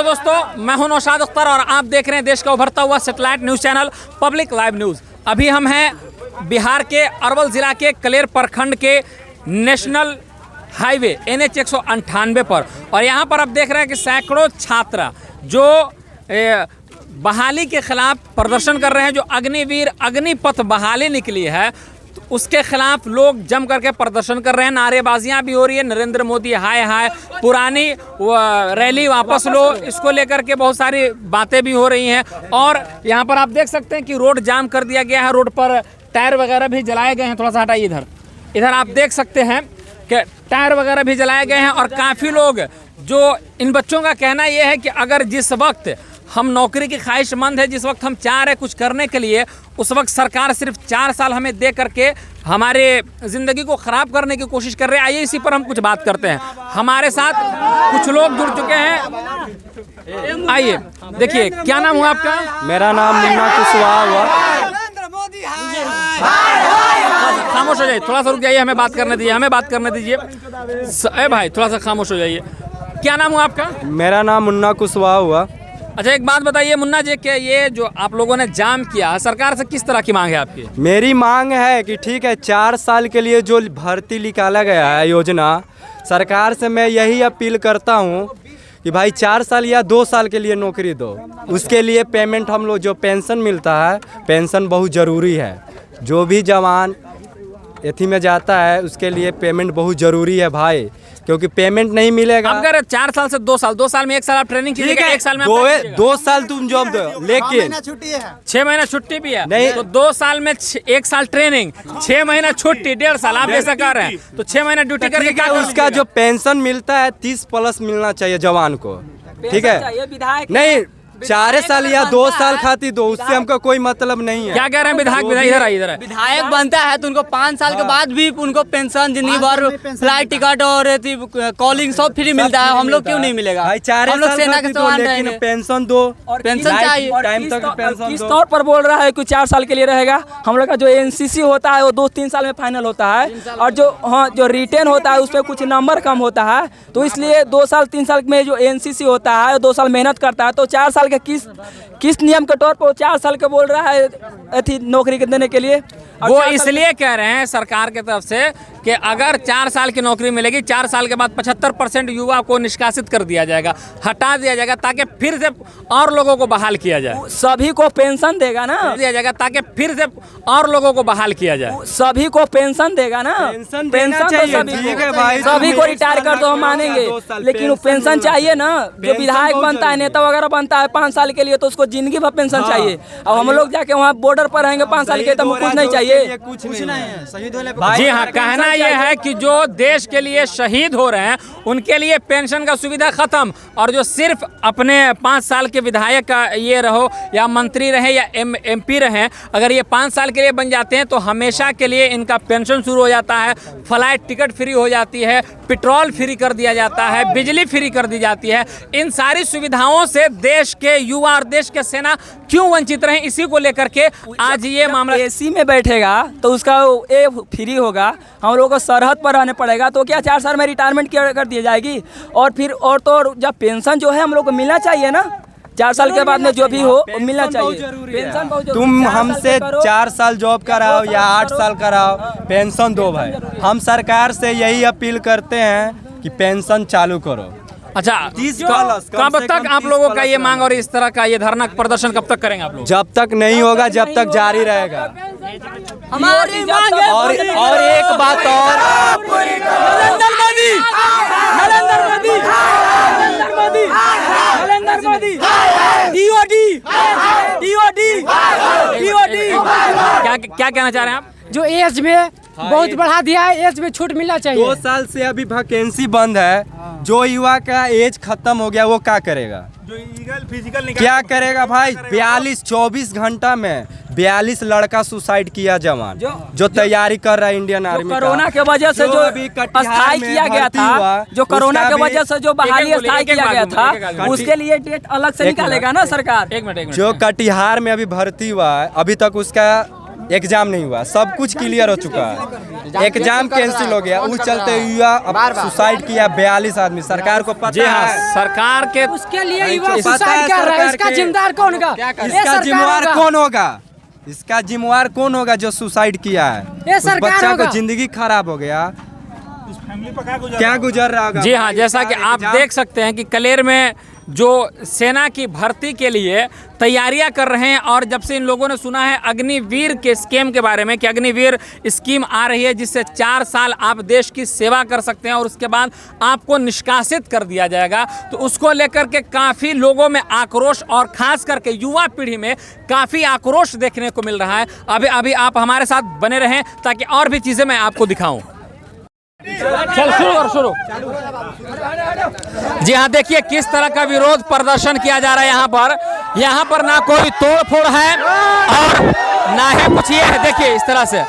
दोस्तों, मैं हूं नौशाद अख्तर और आप देख रहे हैं देश का उभरता हुआ satellite news channel public live news. अभी हम हैं बिहार के अरवल ज़िला के कलेर प्रखंड के नेशनल हाईवे NH 198 पर, और यहाँ पर आप देख रहे हैं कि सैकड़ों छात्र जो बहाली के खिलाफ प्रदर्शन कर रहे हैं, जो अग्निवीर अग्निपथ बहाली निकली है तो उसके खिलाफ लोग जम करके प्रदर्शन कर रहे हैं। नारेबाजियां भी हो रही है, नरेंद्र मोदी हाय हाय, पुरानी रैली वापस लो, इसको लेकर के बहुत सारी बातें भी हो रही हैं। और यहाँ पर आप देख सकते हैं कि रोड जाम कर दिया गया है, रोड पर टायर वगैरह भी जलाए गए हैं। थोड़ा सा हटाइए, इधर आप देख सकते हैं कि टायर वगैरह भी जलाए गए हैं। और काफ़ी लोग, जो इन बच्चों का कहना यह है कि अगर जिस वक्त हम नौकरी की ख्वाहिशमंद है, जिस वक्त हम चाह रहे कुछ करने के लिए, उस वक्त सरकार सिर्फ 4 साल हमें दे करके हमारे ज़िंदगी को ख़राब करने की कोशिश कर रहे हैं। आइए इसी पर हम कुछ बात करते हैं। हमारे साथ कुछ लोग जुड़ चुके हैं, आइए देखिए। क्या नाम हुआ आपका? मेरा नाम मुन्ना कुशवाहा हुआ। खामोश हो जाइए, थोड़ा सा रुक जाइए, हमें बात करने दीजिए, ए भाई थोड़ा सा खामोश हो जाइए। क्या नाम हुआ आपका? मेरा नाम मुन्ना कुशवाहा हुआ। अच्छा, एक बात बताइए मुन्ना जी, कि ये जो आप लोगों ने जाम किया, सरकार से किस तरह की मांग है आपकी? मेरी मांग है कि ठीक है, 4 साल के लिए जो भर्ती निकाला गया है योजना, सरकार से मैं यही अपील करता हूँ कि भाई 4 साल या 2 साल के लिए नौकरी दो। उसके लिए पेमेंट, हम लोग जो पेंशन मिलता है, पेंशन बहुत ज़रूरी है। जो भी जवान एथी में जाता है उसके लिए पेमेंट बहुत ज़रूरी है भाई, क्योंकि पेमेंट नहीं मिलेगा। अब अगर 4 साल से 2 साल में 1 साल आप ट्रेनिंग कीजिएगा, 1 साल में 2 साल तुम जॉब दो, लेकिन 6 महीना छुट्टी भी है नहीं, तो 2 साल में 1 साल ट्रेनिंग, 6 महीना छुट्टी, 1.5 साल आप ऐसा कर रहे हैं तो 6 महीना ड्यूटी करके क्या उसका जो पेंशन मिलता है 30+ मिलना चाहिए जवान को, ठीक है? नहीं, 4 साल या 2 साल खाती दो, उससे हमको कोई मतलब नहीं है। क्या कह रहे हैं विधायक? इधर आइए, इधर। विधायक बनता है तो उनको 5 साल के बाद भी उनको पेंशन, जिंदगी भर फ्लाइट टिकट और कॉलिंग सब फ्री मिलता है। हम लोग क्यों नहीं मिलेगा? भाई 4 हम लोग सेना के समान लेकिन रहेंगे। पेंशन दो, पेंशन चाहिए टाइम तक पेंशन किस दो। तौर पर बोल रहा है कि 4 साल के लिए रहेगा? हम लोग का जो NCC होता है वो 2-3 साल में फाइनल होता है, और जो रिटेन होता है उस पर कुछ नंबर कम होता है, तो इसलिए 2 साल 3 साल में जो NCC होता है 2 साल मेहनत करता है, तो 4 साल के किस नियम के तौर पर 4 साल के बोल रहा है अथी नौकरी देने के लिए? वो इसलिए कह रहे हैं सरकार की तरफ से कि अगर 4 साल की नौकरी मिलेगी, 4 साल के बाद 75% युवा को निष्कासित कर दिया जाएगा, हटा दिया जाएगा, ताकि फिर से और लोगों को बहाल किया जाए। सभी को पेंशन देगा ना, दिया जाएगा ताकि फिर से और लोगों को बहाल किया जाए। सभी को पेंशन देगा ना, पेंशन तो सभी को रिटायर कर दो, हम मानेंगे, लेकिन वो पेंशन चाहिए ना। जो विधायक बनता है, नेता वगैरह बनता है 5 साल के लिए, तो उसको जिंदगी भर पेंशन चाहिए। अब हम लोग जाके वहाँ बॉर्डर पर रहेंगे 5 साल के, तो कुछ नहीं चाहिए। कुछ नहीं है, शहीद होने जी हाँ, कहना यह है कि जो देश के लिए शहीद हो रहे हैं उनके लिए पेंशन का सुविधा खत्म, और जो सिर्फ अपने 5 साल के विधायक का ये रहो या मंत्री रहे या MP रहे, अगर ये 5 साल के लिए बन जाते हैं तो हमेशा के लिए इनका पेंशन शुरू हो जाता है, फ्लाइट टिकट फ्री हो जाती है, पेट्रोल फ्री कर दिया जाता है, बिजली फ्री कर दी जाती है। इन सारी सुविधाओं से देश के युवा और देश के सेना क्यों वंचित रहे, इसी को लेकर के आज ये मामला। AC में बैठेगा तो उसका ए फ्री होगा, हम लोगों को सरहद पर रहने पड़ेगा, तो क्या 4 साल में रिटायरमेंट कर दी जाएगी? और फिर और तो जब पेंशन जो है हम लोग को मिलना चाहिए ना, 4 साल के बाद में जो भी हो मिलना चाहिए। पेंशन बहुत जरूरी तुम है। हमसे 4 साल जॉब कराओ या 8 साल कराओ, पेंशन दो भाई। हम सरकार से यही अपील करते हैं कि पेंशन चालू करो। अच्छा, कब तक आप लोगों का ये मांग और इस तरह का ये धरना प्रदर्शन कब तक करेंगे आप लोग? जब तक नहीं होगा, जब तक जारी रहेगा। हमारी मांग है। और एक बात और, नरेंद्र मोदी, क्या कहना चाह रहे हैं आप? जो एज में बहुत बढ़ा दिया है, एज में छूट मिलना चाहिए। 2 साल से अभी वैकेंसी बंद है। जो युवा का एज खत्म हो गया वो क्या करेगा? जो ईगल फिजिकल क्या करेगा भाई? 24 घंटा में 42 लड़का सुसाइड किया जवान, जो तैयारी कर रहा है इंडियन आर्मी। कोरोना के वजह से जो अस्थायी किया गया था, जो कोरोना के वजह से जो बहाली अस्थायी किया गया था, उसके लिए डेट अलग से निकालेगा ना सरकार। एक मिनट। जो कटिहार में अभी भर्ती हुआ है, अभी तक उसका एग्जाम नहीं हुआ, सब कुछ क्लियर हो चुका है, एग्जाम कैंसिल हो गया, उस चलते युवा अब सुसाइड किया 42 आदमी। सरकार को पता जी हाँ, है सरकार के उसके लिए युवा सुसाइड कर रहा है, इसका जिम्मेदार कौन होगा? इसका जिम्मेवार कौन होगा? इसका जिम्मेवार कौन होगा जो सुसाइड किया है? ये उस सरकार बच्चा होगा। को जिंदगी खराब हो गया, क्या गुजर रहा होगा? जी हाँ, जैसा कि आप देख सकते हैं कि कलेर में जो सेना की भर्ती के लिए तैयारियां कर रहे हैं, और जब से इन लोगों ने सुना है अग्निवीर के स्कीम के बारे में कि अग्निवीर स्कीम आ रही है जिससे 4 साल आप देश की सेवा कर सकते हैं और उसके बाद आपको निष्कासित कर दिया जाएगा, तो उसको लेकर के काफ़ी लोगों में आक्रोश और खास करके युवा पीढ़ी में काफ़ी आक्रोश देखने को मिल रहा है। अभी आप हमारे साथ बने रहें ताकि और भी चीज़ें मैं आपको दिखाऊं। चल शुरू। जी हाँ, देखिए किस तरह का विरोध प्रदर्शन किया जा रहा है यहाँ पर ना कोई तोड़ फोड़ है और ना है कुछ ये है। देखिए इस तरह से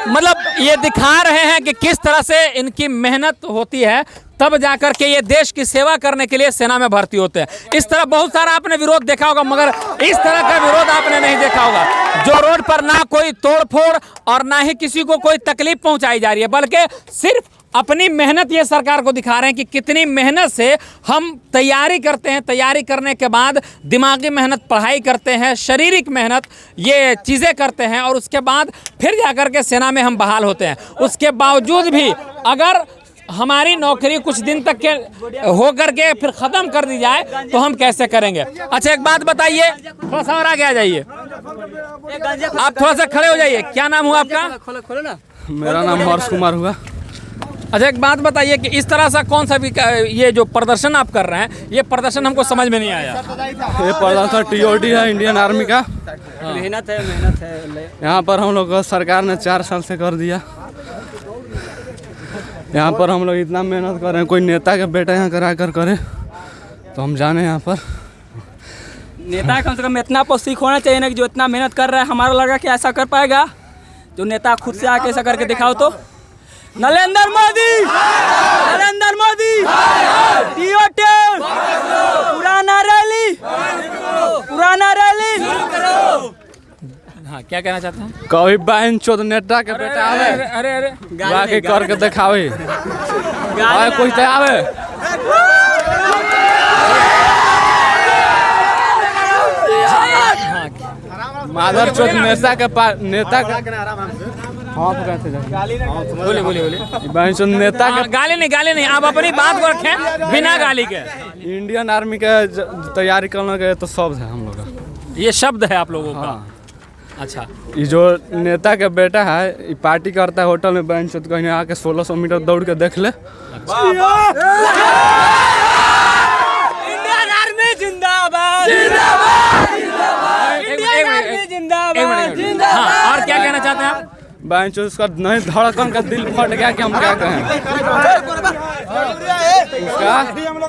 मतलब ये दिखा रहे हैं कि किस तरह से इनकी मेहनत होती है, तब जाकर के ये देश की सेवा करने के लिए सेना में भर्ती होते हैं। इस तरह बहुत सारा आपने विरोध देखा होगा, मगर इस तरह का विरोध आपने नहीं देखा होगा जो रोड पर ना कोई तोड़फोड़ और ना ही किसी को कोई तकलीफ पहुंचाई जा रही है, बल्कि सिर्फ अपनी मेहनत ये सरकार को दिखा रहे हैं कि कितनी मेहनत से हम तैयारी करते हैं। तैयारी करने के बाद दिमागी मेहनत, पढ़ाई करते हैं, शारीरिक मेहनत, ये चीज़ें करते हैं और उसके बाद फिर जाकर के सेना में हम बहाल होते हैं। उसके बावजूद भी अगर हमारी नौकरी कुछ दिन तक के होकर के फिर ख़त्म कर दी जाए तो हम कैसे करेंगे? अच्छा एक बात बताइए, थोड़ा सा और आगे आ जाइए, आप थोड़ा सा खड़े हो जाइए। क्या नाम हुआ आपका? खोलो ना। मेरा नाम हर्ष कुमार हुआ। अच्छा एक बात बताइए कि इस तरह सा कौन सा भी ये जो प्रदर्शन आप कर रहे हैं, ये प्रदर्शन हमको समझ में नहीं आया। ये प्रदर्शन TOT है, इंडियन आर्मी का। मेहनत है। यहाँ पर हम लोग को सरकार ने 4 साल से कर दिया। यहाँ पर हम लोग इतना मेहनत कर रहे हैं, कोई नेता के बेटा यहाँ करा कर करे तो हम जाने। यहाँ पर नेता कम से कम इतना सीख होना चाहिए ना कि जो इतना मेहनत कर रहा है, हमारा लगा कि ऐसा कर पाएगा। जो नेता खुद से आके ऐसा करके दिखाओ तो नरेंद्र मोदी TOT पुराना रैली। हाँ क्या कहना चाहते हैं? कभी बहन चोद नेता के बेटा आवे, अरे बाकी करके दिखावे, कोई तो आवे। माधर चोद नेता बोलिए। बहन चोद नेता के गाली नहीं, आप अपनी बात को रखें बिना गाली के। इंडियन आर्मी के तैयारी करने के तो शब्द है हम लोग का, ये शब्द है आप लोगों का। हाँ। अच्छा ये जो नेता के बेटा है, ये पार्टी करता है होटल में, बहन चोद कहीं आके 1600 मीटर दौड़ के देख ले। इंडियन आर्मी जिंदाबाद। हाँ, और क्या कहना चाहते हैं आप? बहन चोद उसका नहीं धड़कन का दिल फट गया कि हम क्या कहें।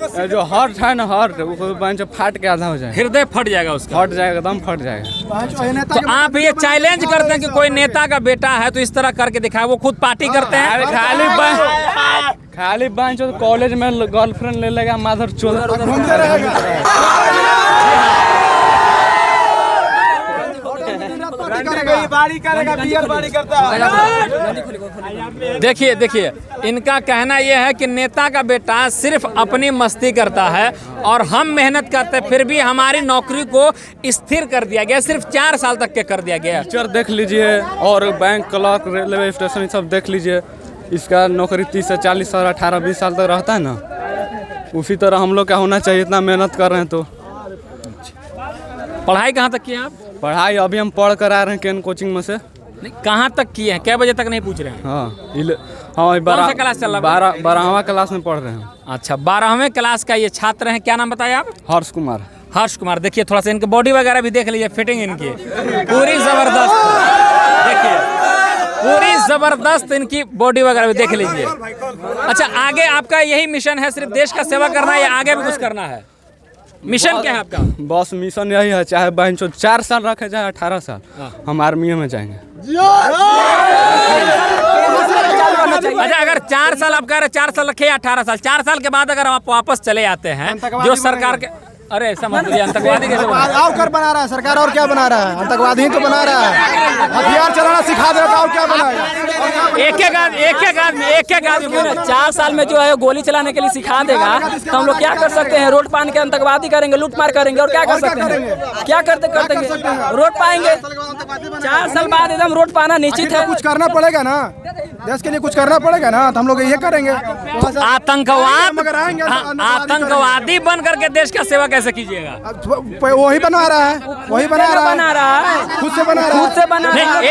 उसका जो हार्ट है ना, हार्ट वो बहन चोद फाट के आधा हो जाए, हृदय फट जाएगा उसका, फट जाएगा, एकदम फट जाएगा। तो आप ये चैलेंज करते हैं कि कोई नेता का बेटा है तो इस तरह करके दिखाए, वो खुद पार्टी करते हैं। खाली बहन चोद कॉलेज में गर्लफ्रेंड ले लेगा माधर चोद। देखिए इनका कहना यह है कि नेता का बेटा सिर्फ अपनी मस्ती करता है और हम मेहनत करते हैं, फिर भी हमारी नौकरी को स्थिर कर दिया गया, सिर्फ 4 साल तक के कर दिया गया। टीचर देख लीजिए और बैंक क्लर्क, रेलवे स्टेशन सब देख लीजिए, इसका नौकरी 30 से 40 और 18-20 साल तक रहता है ना। उसी तरह हम लोग का होना चाहिए, इतना मेहनत कर रहे हैं तो। पढ़ाई कहाँ तक किए आप? पढ़ाई अभी हम पढ़ कर आ रहे हैं केन कोचिंग में से। नहीं, कहाँ तक किए हैं? क्या बजे तक नहीं पूछ रहे हैं? हाँ, कौन सा क्लास चल रहा है? 12वां क्लास में पढ़ रहे हैं। अच्छा, 12वें क्लास का ये छात्र हैं। क्या नाम बताया आप? हर्ष कुमार। देखिए थोड़ा सा इनकी बॉडी वगैरह भी देख लीजिए, फिटिंग इनकी पूरी जबरदस्त। देखिए पूरी जबरदस्त इनकी बॉडी वगैरह भी देख लीजिए। अच्छा, आगे आपका यही मिशन है, सिर्फ देश का सेवा करना है या आगे भी कुछ करना है? मिशन क्या है आपका? बस मिशन यही है, चाहे बहन चो 4 साल रखे चाहे 18 साल, हम आर्मी में जाएंगे। अच्छा, अगर 4 साल आप कह रहे 4 साल रखे या 18 साल, 4 साल के बाद अगर आप वापस चले आते हैं जो सरकार के, अरे ऐसा मत बोलिए, आतंकवादी कैसे बना? और कर बना रहा है सरकार, और क्या बना रहा है? आतंकवादी ही तो बना रहा है, हथियार चलाना सिखा देता, और क्या बनाएगा? एक आदमी 4 साल में जो है गोली चलाने के लिए सिखा देगा तो हम लोग क्या कर सकते हैं? रोड पान के आतंकवादी करेंगे, लूटमार करेंगे और क्या कर सकते हैं? क्या करते रोड पाएंगे? 4 साल बाद एकदम रोड पाना निश्चित है। कुछ करना पड़ेगा ना, देश के लिए कुछ करना पड़ेगा ना, तो हम लोग ये करेंगे। आतंकवादी बन करके देश का सेवा कैसे कीजिएगा? वही बना रहा है, वही बना रहा है, खुद से बना रहा है।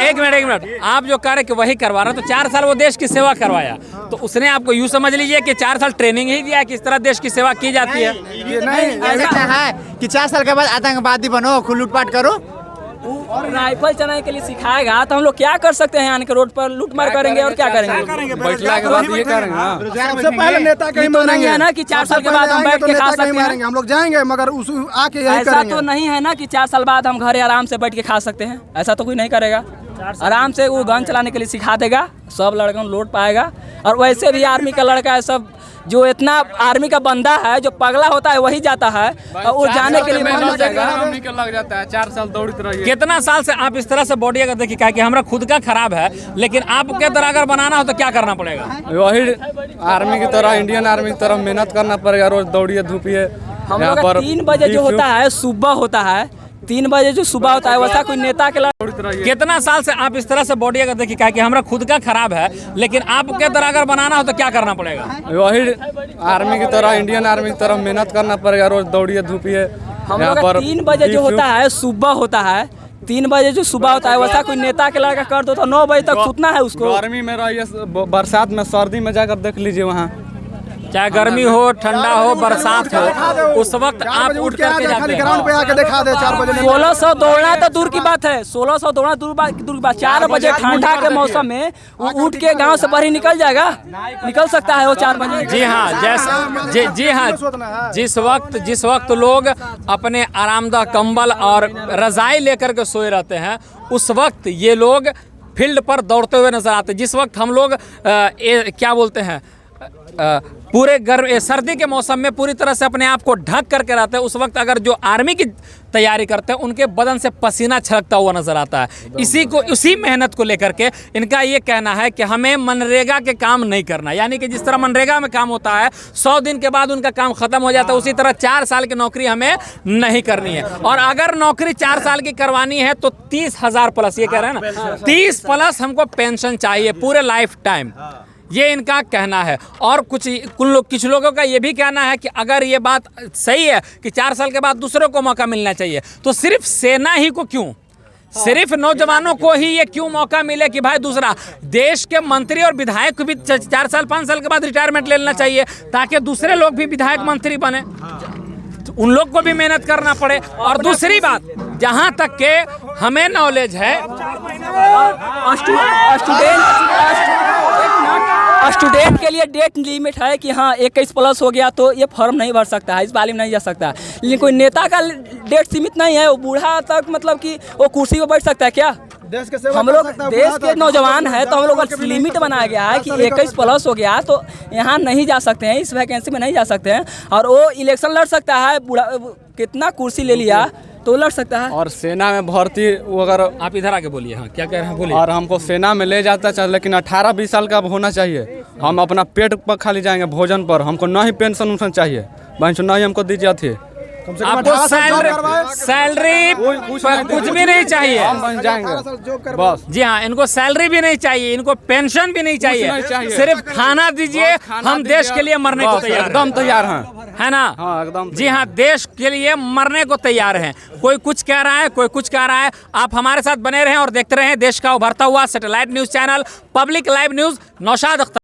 एक मिनट, आप जो कह रहे कि वही करवा रहा, तो 4 साल वो देश की सेवा करवाया, तो उसने आपको यूँ समझ लीजिए कि 4 साल ट्रेनिंग ही दिया किस तरह देश की सेवा की जाती है। ये नहीं है कि 4 साल के बाद आतंकवादी बनो, खुद लूटपाट करो। राइफल चलाने के लिए सिखाएगा तो हम लोग क्या कर सकते हैं? आने के रोड पर लूटमार करेंगे और क्या करेंगे? बैठला के बाद ये करेंगे ना। सबसे पहले नेता के ही मारेंगे है ना कि 4 साल के बाद हम बैठ के खा सकते हैं। हम लोग जाएंगे, मगर उस आके यही ऐसा करेंगे। तो नहीं है ना कि 4 साल बाद हम घरे आराम से बैठ के खा सकते हैं, ऐसा तो कोई नहीं करेगा। आराम से वो गन चलाने के लिए सिखा देगा, सब लड़का लौट पाएगा। और वैसे भी आर्मी का लड़का है सब, जो इतना आर्मी का बंदा है जो पगला होता है वही जाता है, और वो जाने के लिए लग जाता है। 4 साल दौड़ते रहिए। कितना साल से आप इस तरह से बॉडी अगर देखिए, क्या कि हमारा खुद का खराब है, लेकिन आपके तरह अगर बनाना हो तो क्या करना पड़ेगा? वही आर्मी की तरह, इंडियन आर्मी की तरह मेहनत करना पड़ेगा, रोज दौड़िए धूपिए। हम लोग का 3 बजे जो होता है सुबह होता है, 3 बजे जो सुबह होता है, वैसा कोई नेता के कितना साल से आप इस तरह से बॉडी अगर देखिए, क्या कि हमारा खुद का खराब है, लेकिन आपके तरह अगर बनाना हो तो क्या करना पड़ेगा? वही आर्मी की तरह, इंडियन आर्मी की तरह मेहनत करना पड़ेगा, रोज दौड़िए धूपिए। हम लोग का 3 बजे जो होता है सुबह होता है, 3 बजे जो सुबह होता है, वैसा कोई नेता के लड़का कर दो तो 9 बजे तक सुतना है उसको। गर्मी में रहिए, बरसात में, सर्दी में जाकर देख लीजिए, वहाँ चाहे गर्मी हो, ठंडा हो, बरसात हो, उस वक्त आप उठ करके जाते हैं। ग्राउंड पे आके दिखा दे 4 बजे। 1600 दौड़ना तो दूर की बात है, 1600 दौड़ना दूर की बात। 4 बजे ठंडा के मौसम में वो उठ के गांव से बाहर निकल जाएगा, निकल सकता है वो 4 बजे। जी हाँ, जिस वक्त लोग अपने आरामदाह कंबल और रजाई लेकर के सोए रहते हैं, उस वक्त ये लोग फील्ड पर दौड़ते हुए नजर आते हैं। जिस वक्त हम लोग क्या बोलते हैं, पूरे सर्दी के मौसम में पूरी तरह से अपने आप को ढक करके रहते हैं, उस वक्त अगर जो आर्मी की तैयारी करते हैं उनके बदन से पसीना छलकता हुआ नजर आता है। उसी मेहनत को लेकर के इनका ये कहना है कि हमें मनरेगा के काम नहीं करना, यानी कि जिस तरह मनरेगा में काम होता है 100 दिन के बाद उनका काम खत्म हो जाता है, उसी तरह 4 साल की नौकरी हमें नहीं करनी है। और अगर नौकरी 4 साल की करवानी है तो 30,000 प्लस, ये कह रहे हैं ना, 30 प्लस हमको पेंशन चाहिए पूरे लाइफ टाइम, ये इनका कहना है। और कुछ लोगों का ये भी कहना है कि अगर ये बात सही है कि 4 साल के बाद दूसरों को मौका मिलना चाहिए, तो सिर्फ सेना ही को क्यों, सिर्फ नौजवानों को ही ये क्यों मौका मिले कि भाई दूसरा देश के मंत्री और विधायक को भी 4 साल 5 साल के बाद रिटायरमेंट ले लेना चाहिए, ताकि दूसरे लोग भी विधायक मंत्री बने, तो उन लोग को भी मेहनत करना पड़े। और दूसरी बात, जहाँ तक के हमें नॉलेज है, स्टूडेंट के लिए डेट लिमिट है कि हाँ 21 प्लस हो गया तो ये फॉर्म नहीं भर सकता है, इस वाले में नहीं जा सकता। लेकिन कोई नेता का डेट सीमित नहीं है, वो बूढ़ा तक मतलब कि वो कुर्सी पर बैठ सकता है क्या? देश के सेवा हम लोग देश के नौजवान है तो हम लोग का लिमिट बनाया गया है कि 21 प्लस हो गया तो यहाँ नहीं जा सकते हैं, इस वैकेंसी में नहीं जा सकते हैं। और वो इलेक्शन लड़ सकता है, बूढ़ा कितना कुर्सी ले लिया तो लड़ सकता है। और सेना में भर्ती, वो अगर आप इधर आके बोलिए, हाँ क्या कह रहे हैं बोलिए। और हमको सेना में ले जाता चाहिए, लेकिन 18-20 साल का होना चाहिए। हम अपना पेट पर खाली जाएंगे, भोजन पर हमको ना ही पेंशन उन्शन चाहिए, ना ही हमको दीजिए थे। आपको सैलरी कुछ भी नहीं चाहिए, हम बन जाएंगे बस। जी हाँ, इनको सैलरी भी नहीं चाहिए, इनको पेंशन भी नहीं चाहिए, सिर्फ खाना दीजिए, हम देश के लिए मरने को तैयार, एकदम तैयार हैं, है ना? हाँ एकदम। जी हाँ, देश के लिए मरने को तैयार हैं। कोई कुछ कह रहा है, कोई कुछ कह रहा है। आप हमारे साथ बने रहें और देखते रहें देश का उभरता हुआ satellite news channel public live news. Naushad Akhtar.